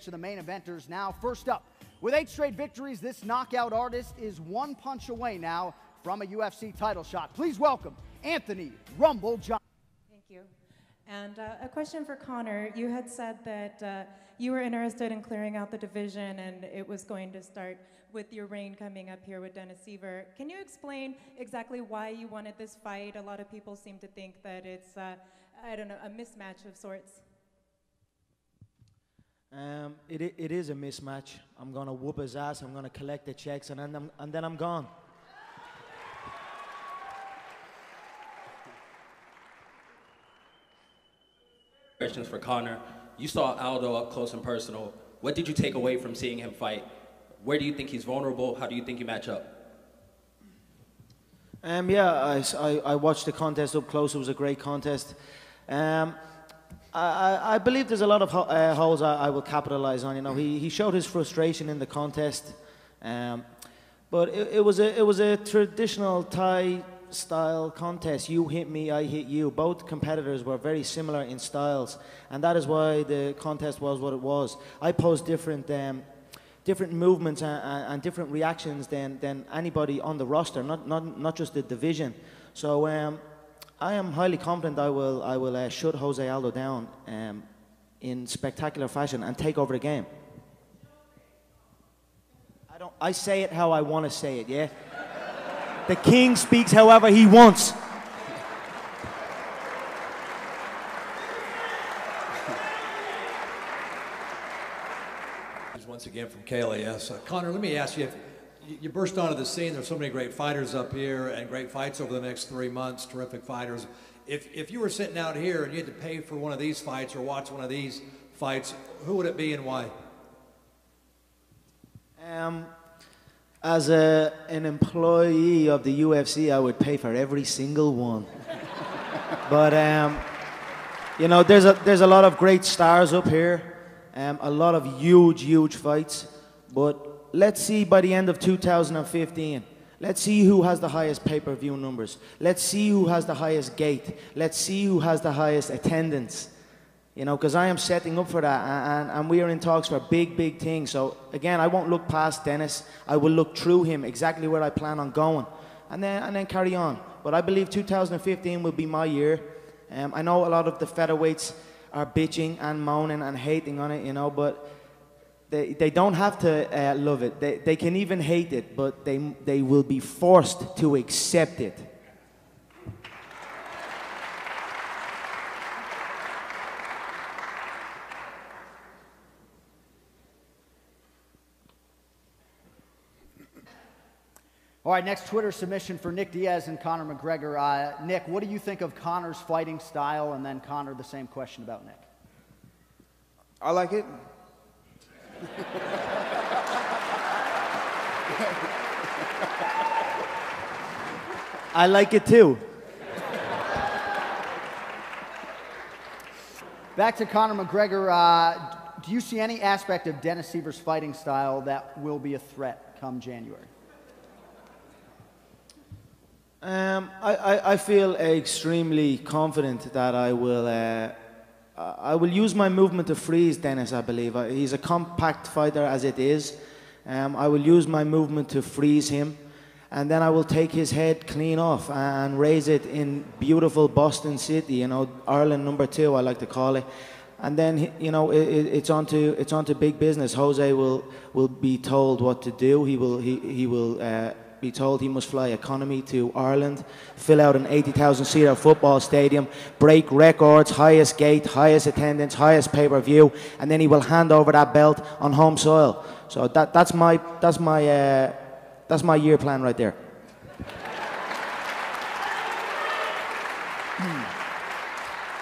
To the main eventers now. First up, with 8 straight victories, this knockout artist is one punch away now from a UFC title shot. Please welcome Anthony Rumble Johnson. Thank you. And a question for Conor. You had said that you were interested in clearing out the division, and it was going to start with your reign coming up here with Dennis Siver. Can you explain exactly why you wanted this fight? A lot of people seem to think that it's, I don't know, a mismatch of sorts. It is a mismatch. I'm gonna whoop his ass. I'm gonna collect the checks, and then I'm gone. Questions for Conor. You saw Aldo up close and personal. What did you take away from seeing him fight? Where do you think he's vulnerable? How do you think you match up? Yeah, I watched the contest up close. It was a great contest. I believe there's a lot of holes I will capitalize on. You know, he showed his frustration in the contest, but it was a traditional Thai style contest. You hit me, I hit you. Both competitors were very similar in styles, and that is why the contest was what it was. I posed different movements and different reactions than anybody on the roster, not just the division. So I am highly confident I will shut Jose Aldo down in spectacular fashion and take over the game. I say it how I want to say it, yeah? The king speaks however he wants. Once again from KLAS. Conor, let me ask you, if you burst onto the scene, there's so many great fighters up here and great fights over the next 3 months, terrific fighters. If you were sitting out here and you had to pay for one of these fights or watch one of these fights, who would it be and why? As an employee of the UFC, I would pay for every single one. But you know, there's a lot of great stars up here, a lot of huge fights. But let's see by the end of 2015. Let's see who has the highest pay-per-view numbers. Let's see who has the highest gate. Let's see who has the highest attendance. You know, because I am setting up for that, and we are in talks for big things. So again, I won't look past Dennis. I will look through him, exactly where I plan on going, and then carry on. But I believe 2015 will be my year. I know a lot of the featherweights are bitching and moaning and hating on it, you know, but they don't have to love it. They can even hate it, but they will be forced to accept it. All right, next Twitter submission for Nick Diaz and Conor McGregor. Nick, what do you think of Conor's fighting style? And then Conor, the same question about Nick. I like it. I like it too. Back to Conor McGregor. Do you see any aspect of Dennis Siver's fighting style that will be a threat come January? I feel extremely confident that I will use my movement to freeze Dennis, I believe. He's a compact fighter as it is. I will use my movement to freeze him, and then I will take his head clean off and raise it in beautiful Boston City, you know, Ireland #2, I like to call it. And then, you know, it's on to big business. Jose will be told what to do. He will be told he must fly economy to Ireland, fill out an 80,000-seater football stadium, break records, highest gate, highest attendance, highest pay-per-view, and then he will hand over that belt on home soil. So that's my year plan right there.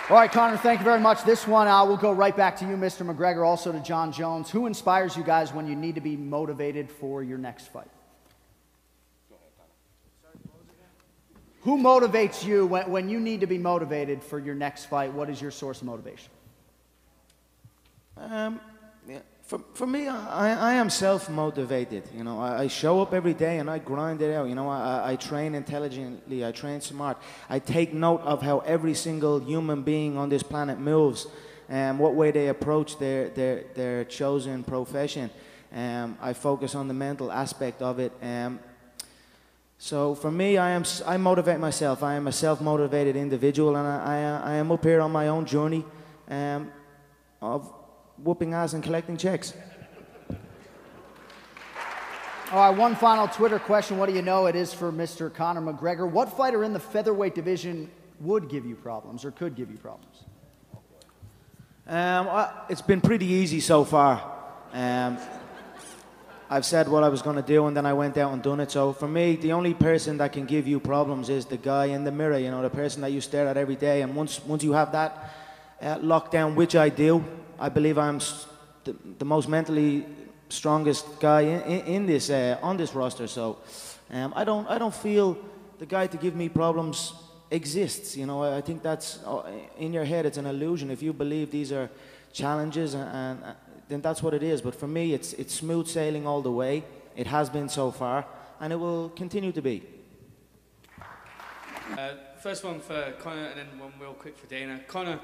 All right, Conor, thank you very much. This one, we'll go right back to you, Mr. McGregor, also to John Jones. Who inspires you guys when you need to be motivated for your next fight? Who motivates you when you need to be motivated for your next fight? What is your source of motivation? Yeah, for me, I am self-motivated. You know, I show up every day and I grind it out. You know, I train intelligently, I train smart. I take note of how every single human being on this planet moves. what way they approach their chosen profession. I focus on the mental aspect of it. So for me, I motivate myself. I am a self-motivated individual, and I am up here on my own journey of whooping ass and collecting checks. All right, one final Twitter question. What do you know? It is for Mr. Conor McGregor. What fighter in the featherweight division would give you problems or could give you problems? It's been pretty easy so far. I've said what I was going to do, and then I went out and done it. So for me, the only person that can give you problems is the guy in the mirror, you know, the person that you stare at every day. And once you have that locked down, which I do, I believe I'm the most mentally strongest guy in this on this roster. So I don't feel the guy to give me problems exists. You know, I think that's in your head. It's an illusion. If you believe these are challenges, and then that's what it is. But for me, it's smooth sailing all the way. It has been so far, and it will continue to be. First one for Conor, and then one real quick for Dana. Conor,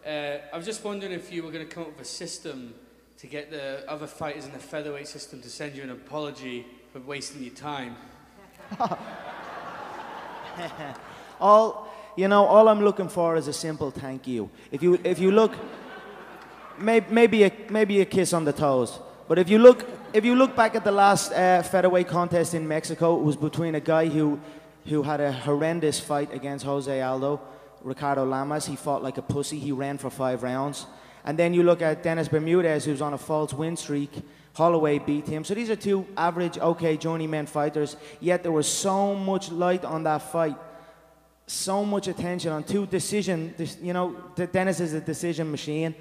I was just wondering if you were going to come up with a system to get the other fighters in the featherweight system to send you an apology for wasting your time. All I'm looking for is a simple thank you. If you look, maybe a kiss on the toes. But if you look back at the last featherweight contest in Mexico, it was between a guy who had a horrendous fight against Jose Aldo, Ricardo Lamas. He fought like a pussy. He ran for 5 rounds. And then you look at Dennis Bermudez, who's on a false win streak. Holloway beat him. So these are 2 average, okay, journeyman fighters. Yet there was so much light on that fight. So much attention on 2 you know, Dennis is a decision machine,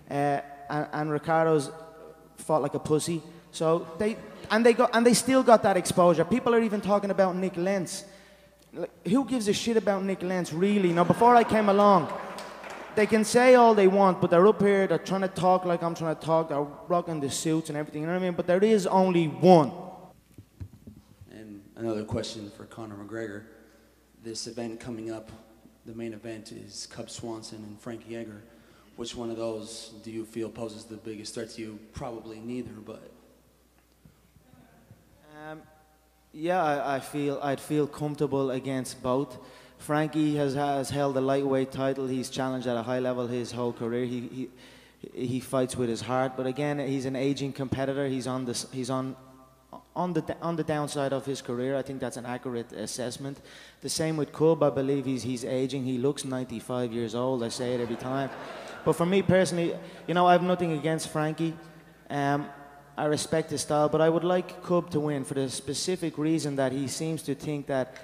and Ricardo's fought like a pussy. So they still got that exposure. People are even talking about Nick Lentz. Like, who gives a shit about Nick Lentz, really? Now, before I came along, they can say all they want, but they're up here, they're trying to talk like I'm trying to talk, they're rocking the suits and everything, you know what I mean? But there is only one. And another question for Conor McGregor. This event coming up, the main event is Cub Swanson and Frankie Edgar. Which one of those do you feel poses the biggest threat to you? Probably neither, but... Yeah, I'd feel comfortable against both. Frankie has held a lightweight title. He's challenged at a high level his whole career. He fights with his heart, but again, he's an aging competitor. He's on the downside of his career. I think that's an accurate assessment. The same with Cub. I believe he's aging. He looks 95 years old. I say it every time. But for me personally, you know, I have nothing against Frankie. I respect his style, but I would like Cub to win for the specific reason that he seems to think that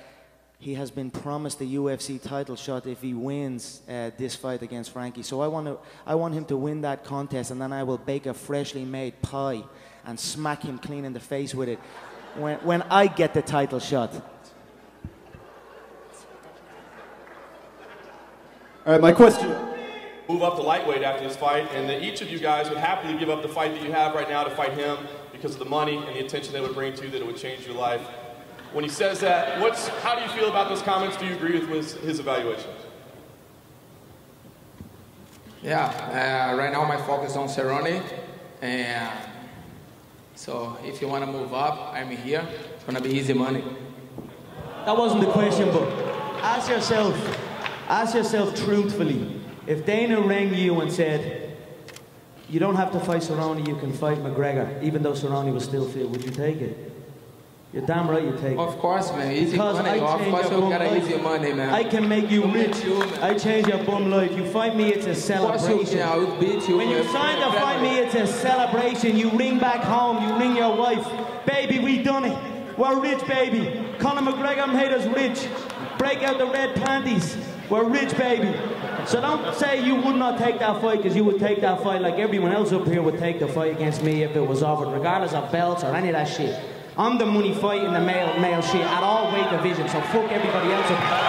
he has been promised a UFC title shot if he wins this fight against Frankie. So I want him to win that contest, and then I will bake a freshly made pie and smack him clean in the face with it when I get the title shot. All right, my question. Move up to lightweight after this fight, and that each of you guys would happily give up the fight that you have right now to fight him because of the money and the attention they would bring to you, that it would change your life. When he says that, how do you feel about those comments? Do you agree with his evaluation? Yeah, right now my focus on Cerrone, and so if you want to move up, I'm here. It's gonna be easy money. That wasn't the question, but ask yourself truthfully. If Dana rang you and said, you don't have to fight Cerrone, you can fight McGregor, even though Cerrone was still fit, would you take it? You're damn right you take it. Of course, man. Easy money. Of course you got easy money, man. I can make you rich. I change your bum life. You fight me, it's a celebration. I would beat you. When you sign to fight me, it's a celebration. You ring back home, you ring your wife. Baby, we done it. We're rich, baby. Conor McGregor made us rich. Break out the red panties. We're rich, baby. So don't say you would not take that fight, because you would take that fight like everyone else up here would take the fight against me if it was offered, regardless of belts or any of that shit. I'm the money fight in the male shit at all weight divisions, so fuck everybody else up.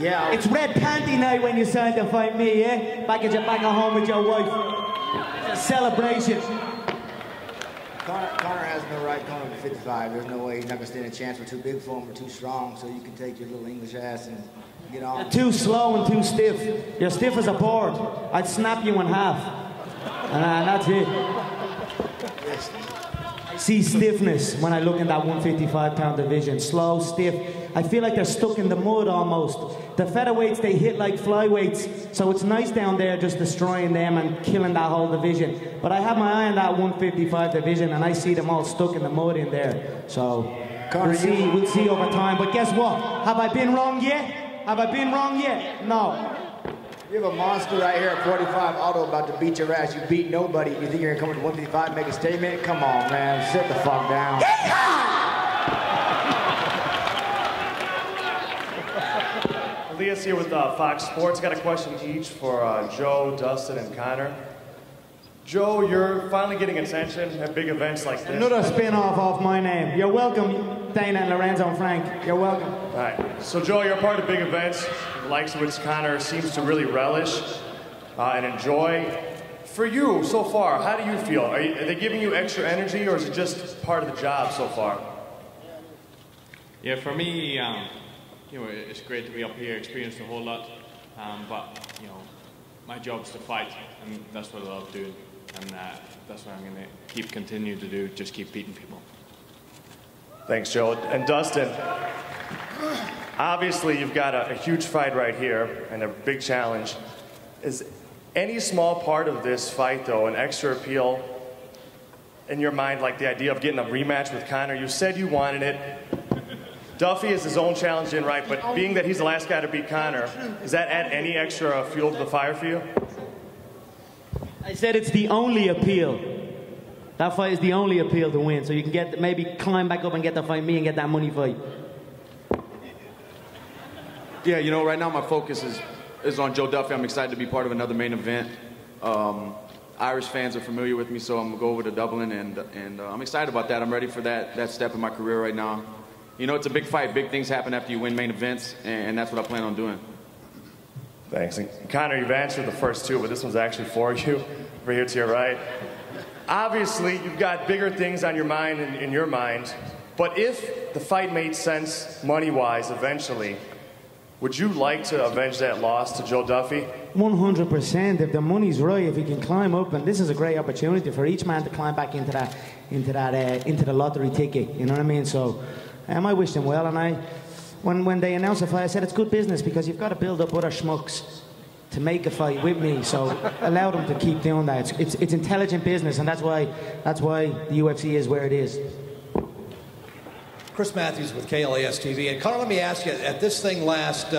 Yeah. It's red panty night when you decide to fight me, yeah? Back at home with your wife. It's a celebration. Conor has no right coming to 55. There's no way he's not going to stand a chance. We're too big for him. We're too strong. So you can take your little English ass and get on. You're too slow and too stiff. You're stiff as a board. I'd snap you in half. And that's it. I see stiffness when I look in that 155-pound division. Slow, stiff. I feel like they're stuck in the mud almost. The featherweights, they hit like flyweights. So it's nice down there just destroying them and killing that whole division. But I have my eye on that 155 division and I see them all stuck in the mud in there. So we'll see over time. But guess what? Have I been wrong yet? Have I been wrong yet? No. You have a monster right here at 45, Aldo, about to beat your ass. You beat nobody. You think you're going to come to 155 and make a statement? Come on, man. Sit the fuck down. Elias here with Fox Sports. Got a question each for Joe, Dustin, and Conor. Joe, you're finally getting attention at big events like this. Another spin-off of my name. You're welcome, Dana and Lorenzo and Frank. You're welcome. All right. So, Joe, you're a part of big events, the likes of which Conor seems to really relish and enjoy. For you, so far, how do you feel? Are they giving you extra energy, or is it just part of the job so far? Yeah, for me, you know, it's great to be up here, experienced a whole lot, but you know, my job is to fight, and that's what I love doing, and that's what I'm going to continue to do, just keep beating people. Thanks, Joe. And Dustin, obviously you've got a huge fight right here and a big challenge. Is any small part of this fight, though, an extra appeal in your mind, like the idea of getting a rematch with Conor? You said you wanted it. Duffy is his own challenge in right, but being that he's the last guy to beat Conor, does that add any extra fuel to the fire for you? I said it's the only appeal. That fight is the only appeal to win, so you can get maybe climb back up and get to fight me and get that money fight. Yeah, you know, right now my focus is on Joe Duffy. I'm excited to be part of another main event. Irish fans are familiar with me, so I'm going to go over to Dublin, and I'm excited about that. I'm ready for that step in my career right now. You know, it's a big fight. Big things happen after you win main events, and that's what I plan on doing. Thanks. And Conor, you've answered the first two, but this one's actually for you, over here to your right. Obviously, you've got bigger things on your mind and in your mind, but if the fight made sense money-wise eventually, would you like to avenge that loss to Joe Duffy? 100%. If the money's right, if he can climb up, and this is a great opportunity for each man to climb back into the lottery ticket. You know what I mean? So, I wish them well. And when they announced the fight, I said it's good business because you've got to build up other schmucks to make a fight with me. So allow them to keep doing that. It's intelligent business, and that's why the UFC is where it is. Chris Matthews with KLAS TV. And Conor, let me ask you, at this thing last,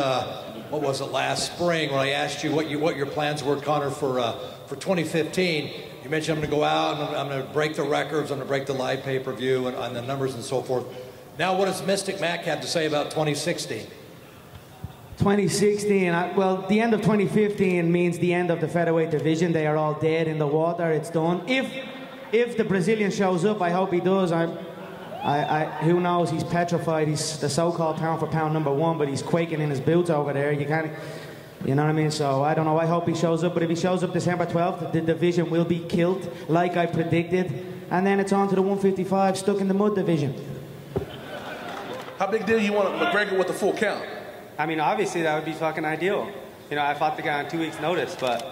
what was it, last spring, when I asked you what your plans were, Conor, for 2015, you mentioned I'm going to go out and I'm going to break the records, I'm going to break the live pay-per-view and the numbers and so forth. Now, what does Mystic Mac have to say about 2016? 2016, well, the end of 2015 means the end of the featherweight division. They are all dead in the water. It's done. If the Brazilian shows up, I hope he does. Who knows? He's petrified. He's the so-called pound-for-pound #1, but he's quaking in his boots over there. You know what I mean? So I don't know. I hope he shows up. But if he shows up December 12th, the division will be killed, like I predicted. And then it's on to the 155 stuck in the mud division. How big deal you want McGregor with the full count? I mean, obviously that would be fucking ideal. You know, I fought the guy on 2 weeks' notice, but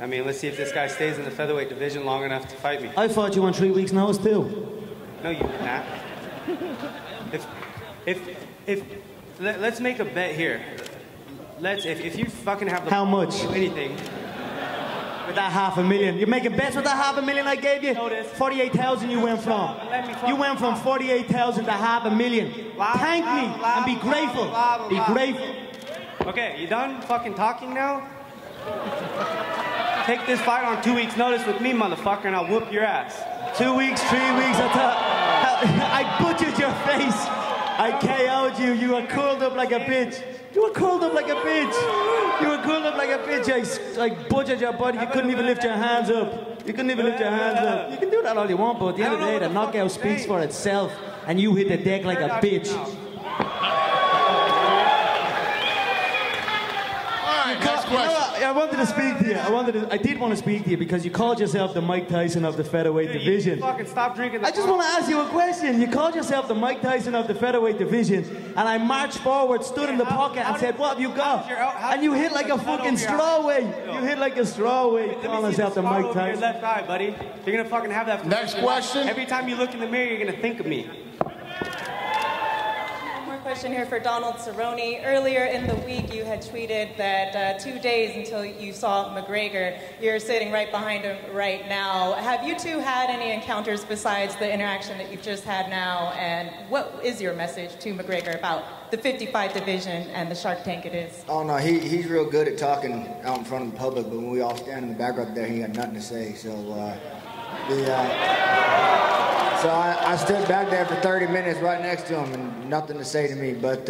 I mean, let's see if this guy stays in the featherweight division long enough to fight me. I fought you on 3 weeks' notice too. No, you did not. Let's make a bet here. If you fucking have the how much? Do anything. With that $500,000. You're making bets with that $500,000 I gave you? 48,000 you went from. You went from 48,000 to $500,000. Thank me and be grateful. Be grateful. Okay, you done fucking talking now? Take this fight on 2 weeks' notice with me, motherfucker, and I'll whoop your ass. 2 weeks, 3 weeks, I butchered your face. I KO'd you. You were curled up like a bitch. You were curled up like a bitch. You were curled up like a bitch. I butchered your body. You couldn't even lift your hands up. You couldn't even lift your hands up. You can do that all you want, but at the end of the day, the knockout speaks for itself, and you hit the deck like a bitch. wanted to speak to you. I did want to speak to you because you called yourself the Mike Tyson of the featherweight division. Fucking stop drinking the I just want to ask you a question. You called yourself the Mike Tyson of the featherweight division, and I marched forward, stood in the pocket, and said, "What have you got?" And you hit like a fucking strawweight. You hit like a strawweight, calling yourself the Mike Tyson. Your left eye, buddy. You're gonna fucking have that. For Next question. Every time you look in the mirror, you're gonna think of me. Question here for Donald Cerrone. Earlier in the week, you had tweeted that 2 days until you saw McGregor. You're sitting right behind him right now. Have you two had any encounters besides the interaction that you've just had now? And what is your message to McGregor about the 55 division and the Shark Tank it is? Oh no, he's real good at talking out in front of the public, but when we all stand in the background there, he got nothing to say. So I stood back there for 30 minutes right next to him and nothing to say to me, but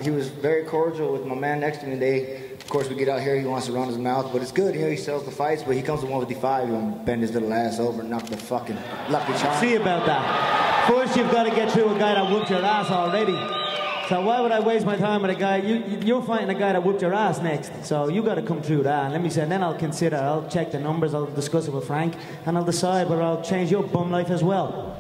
he was very cordial with my man next to me. Of course, we get out here, he wants to run his mouth, but it's good, he sells the fights, but he comes to 155, he's gonna bend his little ass over and knock the fucking lucky charm. See about that. First, you've got to get through a guy that whooped your ass already. So why would I waste my time with a guy, you're fighting a guy that whooped your ass next, so you got to come through that, and let me say, and then I'll consider, I'll check the numbers, I'll discuss it with Frank, and I'll decide whether I'll change your bum life as well.